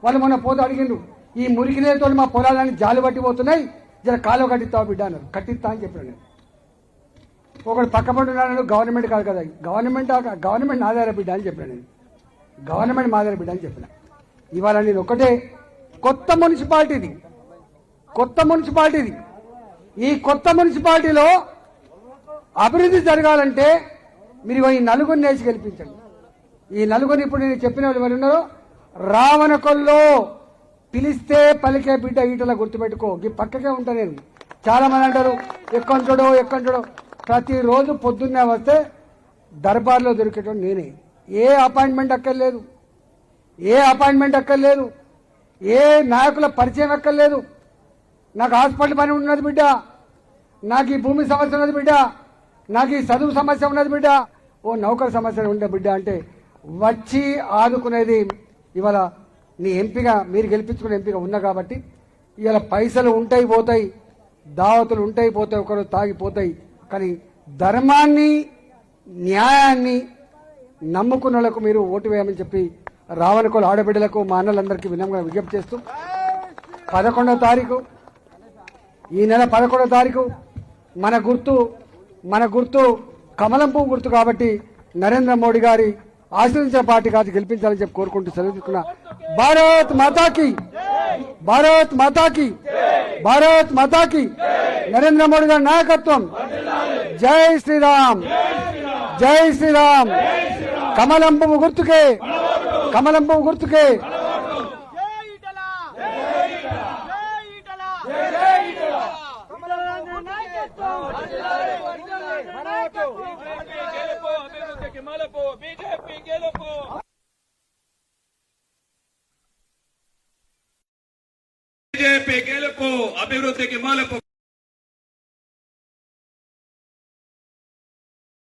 వాళ్ళు మొన్న పోతే అడిగిండ్రు, ఈ మురికి నీళ్ళతో మా పొలాలని జాలు పట్టిపోతున్నాయి, జర కాలువ కట్టిస్తావా బిడ్డ అన్నారు. కట్టిస్తా అని చెప్పాను నేను. ఒకడు పక్క పడున్నాడు, గవర్నమెంట్ కాదు కదా, గవర్నమెంట్ ఆధార బిడ్డ అని చెప్పాను నేను. గవర్నమెంట్ మాదార బిడ్డ అని చెప్పిన. ఇవాళ నేను ఒకటే, కొత్త మున్సిపాలిటీది ఈ కొత్త మున్సిపాలిటీలో అభివృద్ధి జరగాలంటే మీరు ఈ నలుగురిని వేసి గెలిపించండి. ఈ నలుగురిని ఇప్పుడు నేను చెప్పిన వాళ్ళు ఎవరు ఉన్నారో రావణకొల్లో పిలిస్తే పలికే బిడ్డ ఈటల గుర్తుపెట్టుకో. ఈ పక్కకే ఉంటా నేను. చాలా మంది అంటారు ఎక్కంటాడో. ప్రతిరోజు పొద్దున్నే వస్తే దర్బార్లో దొరికేటోడు నేనే. ఏ అపాయింట్మెంట్ అక్కర్లేదు, ఏ నాయకుల పరిచయం అక్కర్లేదు. నాకు హాస్పిటల్ పని ఉన్నది బిడ్డ, నాకు ఈ భూమి సమస్య ఉన్నది బిడ్డ, నాకు ఈ చదువు సమస్య ఉన్నది బిడ్డ, ఓ నౌకర్ సమస్య ఉండే బిడ్డ అంటే వచ్చి ఆదుకునేది ఇవాళ నీ ఎంపిక, మీరు గెలిపించుకునే ఎంపిక ఉన్నా కాబట్టి ఇవాళ పైసలు ఉంటాయి పోతాయి, దావతులు ఉంటాయి పోతాయి, ఒకరు తాగిపోతాయి. కానీ ధర్మాన్ని న్యాయాన్ని నమ్ముకున్న వాళ్ళకు మీరు ఓటు వేయమని చెప్పి రావణకొల ఆడబిడ్డలకు మా అన్నలందరికీ వినమ్రంగా విజ్ఞప్తి చేస్తూ 11వ తారీఖు ఈ నెల 11వ తారీఖు మన గుర్తు కమలం పువ్వు గుర్తు కాబట్టి నరేంద్ర మోడీ గారి ఆశ్రయించిన పార్టీ కాదు గెలిపించాలని చెప్పి కోరుకుంటూ సెలవు తీసుకున్నా. భారత్ మాతాకి నరేంద్ర మోడీ గారి నాయకత్వం. జై శ్రీరామ్. కమలం పువ్వు గుర్తుకే. బీజేపీ గెలుపు, అభివృద్ధికి మలుపు.